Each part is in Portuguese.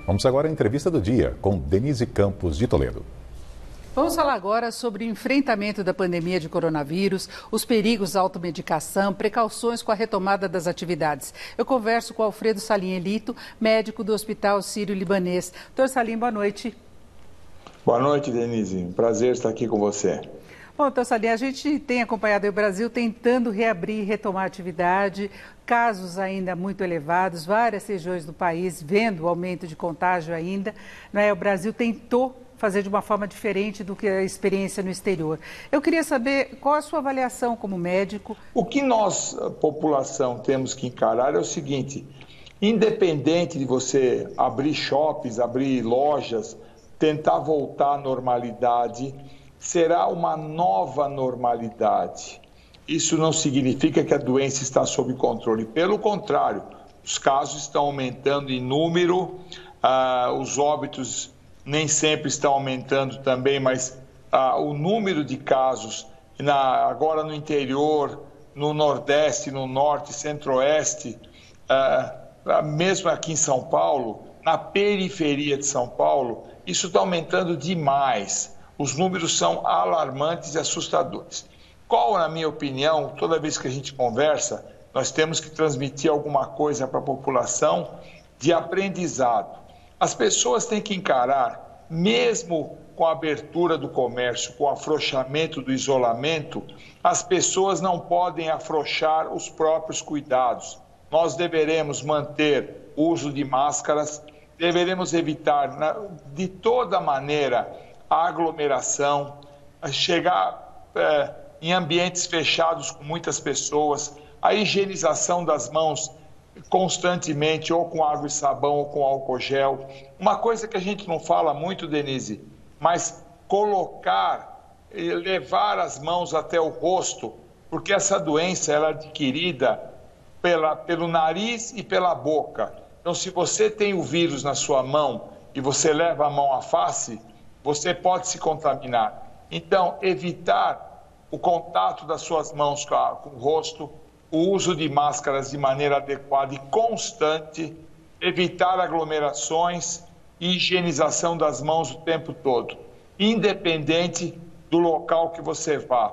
Vamos agora à entrevista do dia com Denise Campos de Toledo. Vamos falar agora sobre o enfrentamento da pandemia de coronavírus, os perigos da automedicação, precauções com a retomada das atividades. Eu converso com Alfredo Salim Elito, médico do Hospital Sírio-Libanês. Doutor Salim, boa noite. Boa noite, Denise. Um prazer estar aqui com você. Bom, doutor Salim, a gente tem acompanhado o Brasil tentando reabrir e retomar a atividade, casos ainda muito elevados, várias regiões do país vendo o aumento de contágio ainda. O Brasil tentou fazer de uma forma diferente do que a experiência no exterior. Eu queria saber qual a sua avaliação como médico. O que nós, população, temos que encarar é o seguinte: independente de você abrir shoppings, abrir lojas, tentar voltar à normalidade, será uma nova normalidade. Isso não significa que a doença está sob controle. Pelo contrário, os casos estão aumentando em número, os óbitos nem sempre estão aumentando também, mas o número de casos agora no interior, no Nordeste, no Norte, Centro-Oeste, mesmo aqui em São Paulo, na periferia de São Paulo, isso está aumentando demais. Os números são alarmantes e assustadores. Qual, na minha opinião, toda vez que a gente conversa, nós temos que transmitir alguma coisa para a população de aprendizado. As pessoas têm que encarar, mesmo com a abertura do comércio, com o afrouxamento do isolamento, as pessoas não podem afrouxar os próprios cuidados. Nós deveremos manter o uso de máscaras, deveremos evitar, de toda maneira, a aglomeração, chegar em ambientes fechados com muitas pessoas, a higienização das mãos constantemente, ou com água e sabão, ou com álcool gel. Uma coisa que a gente não fala muito, Denise, mas levar as mãos até o rosto, porque essa doença ela é adquirida pelo nariz e pela boca. Então, se você tem o vírus na sua mão e você leva a mão à face, você pode se contaminar. Então, evitar o contato das suas mãos com o rosto, o uso de máscaras de maneira adequada e constante, evitar aglomerações e higienização das mãos o tempo todo, independente do local que você vá.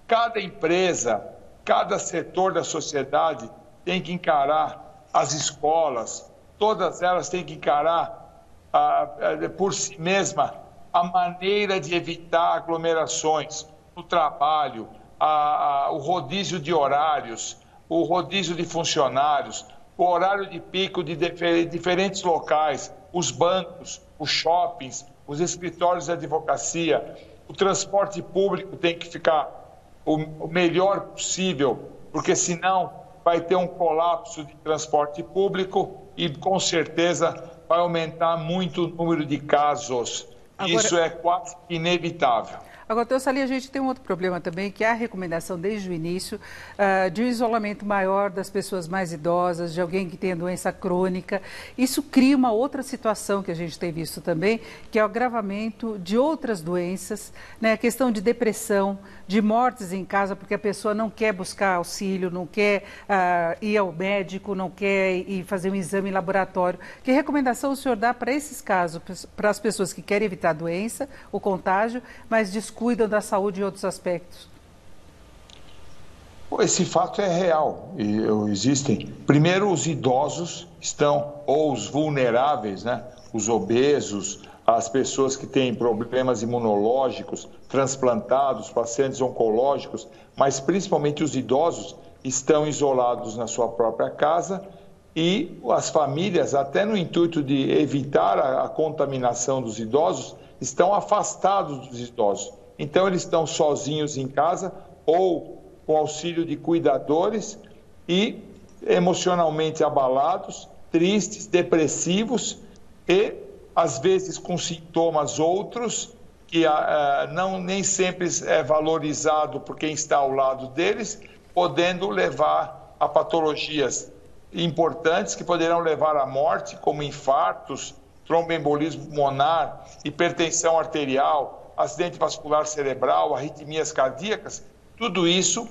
Cada empresa, cada setor da sociedade tem que encarar, as escolas, todas elas têm que encarar por si mesma a maneira de evitar aglomerações no trabalho, o rodízio de horários, o rodízio de funcionários, o horário de pico de diferentes locais, os bancos, os shoppings, os escritórios de advocacia, o transporte público tem que ficar o melhor possível, porque senão vai ter um colapso de transporte público e com certeza vai aumentar muito o número de casos. Isso é quase inevitável. Agora, doutor Salim, a gente tem um outro problema também, que é a recomendação desde o início de um isolamento maior das pessoas mais idosas, de alguém que tenha doença crônica. Isso cria uma outra situação que a gente tem visto também, que é o agravamento de outras doenças, a questão de depressão, de mortes em casa, porque a pessoa não quer buscar auxílio, não quer ir ao médico, não quer ir fazer um exame em laboratório. Que recomendação o senhor dá para esses casos, para as pessoas que querem evitar a doença, o contágio, mas descuidam da saúde em outros aspectos? Esse fato é real. Existem, primeiro, os idosos ou os vulneráveis, os obesos, as pessoas que têm problemas imunológicos, transplantados, pacientes oncológicos, mas principalmente os idosos estão isolados na sua própria casa e as famílias, até no intuito de evitar a contaminação dos idosos, estão afastados dos idosos. Então, eles estão sozinhos em casa ou com auxílio de cuidadores e emocionalmente abalados, tristes, depressivos e, às vezes, com sintomas outros que nem sempre é valorizado por quem está ao lado deles, podendo levar a patologias importantes que poderão levar à morte, como infartos, tromboembolismo pulmonar, hipertensão arterial, acidente vascular cerebral, arritmias cardíacas, tudo isso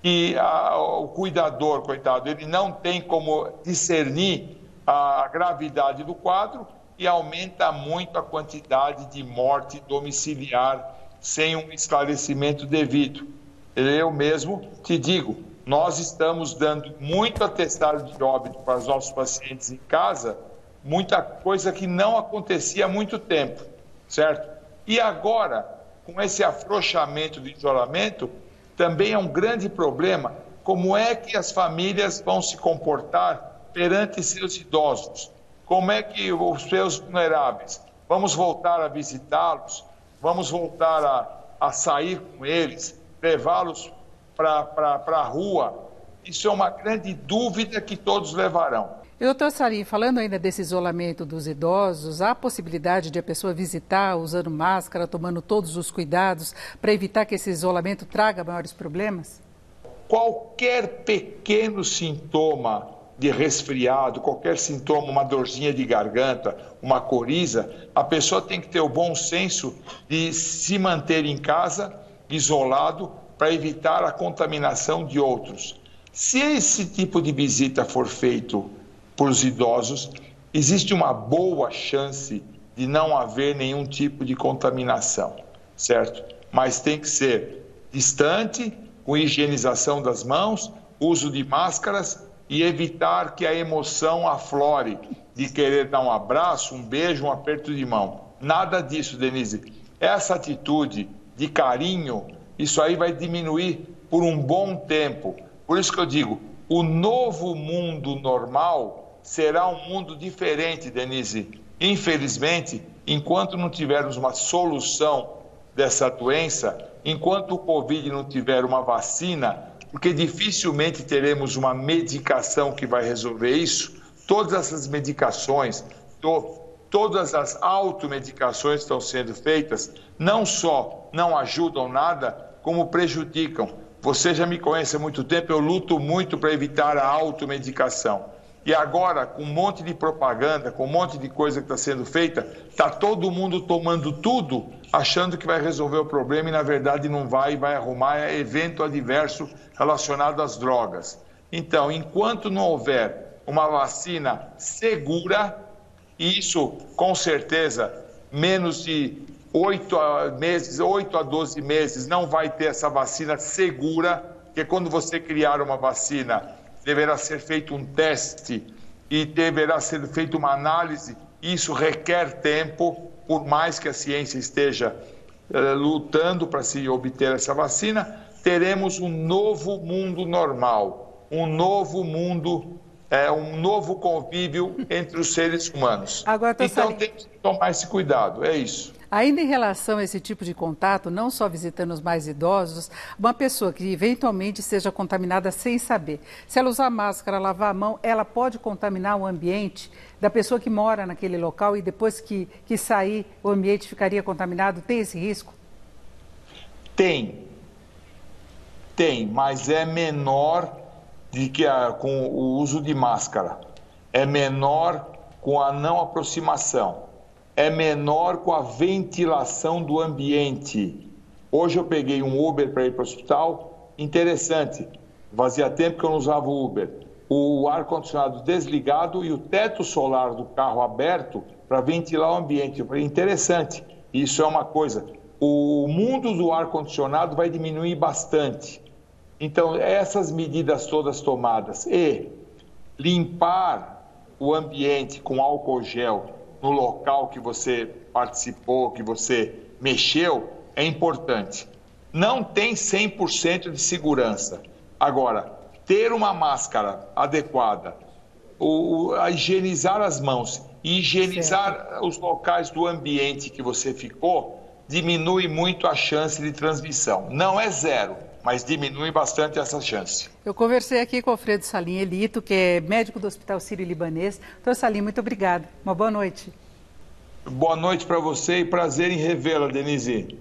que o cuidador, coitado, ele não tem como discernir a gravidade do quadro e aumenta muito a quantidade de morte domiciliar sem um esclarecimento devido. Eu mesmo te digo, nós estamos dando muito atestado de óbito para os nossos pacientes em casa, muita coisa que não acontecia há muito tempo, certo? E agora, com esse afrouxamento do isolamento, também é um grande problema como é que as famílias vão se comportar perante seus idosos, como é que os seus vulneráveis, vamos voltar a visitá-los, vamos voltar a sair com eles, levá-los para a rua. Isso é uma grande dúvida que todos levarão. Doutor Salim, falando ainda desse isolamento dos idosos, há a possibilidade de a pessoa visitar usando máscara, tomando todos os cuidados para evitar que esse isolamento traga maiores problemas? Qualquer pequeno sintoma de resfriado, qualquer sintoma, uma dorzinha de garganta, uma coriza, a pessoa tem que ter o bom senso de se manter em casa, isolado, para evitar a contaminação de outros. Se esse tipo de visita for feito por os idosos, existe uma boa chance de não haver nenhum tipo de contaminação, certo? Mas tem que ser distante, com higienização das mãos, uso de máscaras e evitar que a emoção aflore de querer dar um abraço, um beijo, um aperto de mão. Nada disso, Denise. Essa atitude de carinho, isso aí vai diminuir por um bom tempo. Por isso que eu digo, o novo mundo normal será um mundo diferente, Denise. Infelizmente, enquanto não tivermos uma solução dessa doença, enquanto o Covid não tiver uma vacina, porque dificilmente teremos uma medicação que vai resolver isso, todas essas medicações, todas as automedicações que estão sendo feitas, não só não ajudam nada, como prejudicam. Você já me conhece há muito tempo, eu luto muito para evitar a automedicação. E agora, com um monte de propaganda, com um monte de coisa que está sendo feita, está todo mundo tomando tudo, achando que vai resolver o problema e, na verdade, não vai, vai arrumar evento adverso relacionado às drogas. Então, enquanto não houver uma vacina segura, e isso, com certeza, menos de 8 a 12 meses, não vai ter essa vacina segura, porque quando você criar uma vacina, deverá ser feito um teste e deverá ser feita uma análise. Isso requer tempo, por mais que a ciência esteja lutando para se obter essa vacina, teremos um novo mundo normal, um novo mundo, um novo convívio entre os seres humanos. Agora, então temos que tomar esse cuidado, é isso. Ainda em relação a esse tipo de contato, não só visitando os mais idosos, uma pessoa que eventualmente seja contaminada sem saber, se ela usar máscara, lavar a mão, ela pode contaminar o ambiente da pessoa que mora naquele local e depois que sair o ambiente ficaria contaminado? Tem esse risco? Tem, mas é menor com o uso de máscara, é menor com a não aproximação. É menor com a ventilação do ambiente. Hoje eu peguei um Uber para ir para o hospital, interessante, fazia tempo que eu não usava o Uber. O ar-condicionado desligado e o teto solar do carro aberto para ventilar o ambiente. Eu falei, interessante, isso é uma coisa. O mundo do ar-condicionado vai diminuir bastante. Então, essas medidas todas tomadas e limpar o ambiente com álcool gel no local que você participou, que você mexeu, é importante. Não tem 100% de segurança. Agora, ter uma máscara adequada, higienizar as mãos e higienizar os locais do ambiente que você ficou, diminui muito a chance de transmissão. Não é zero, mas diminui bastante essa chance. Eu conversei aqui com o Alfredo Salim Elito, que é médico do Hospital Sírio-Libanês. Doutor Salim, muito obrigada. Uma boa noite. Boa noite para você e prazer em revê-la, Denise.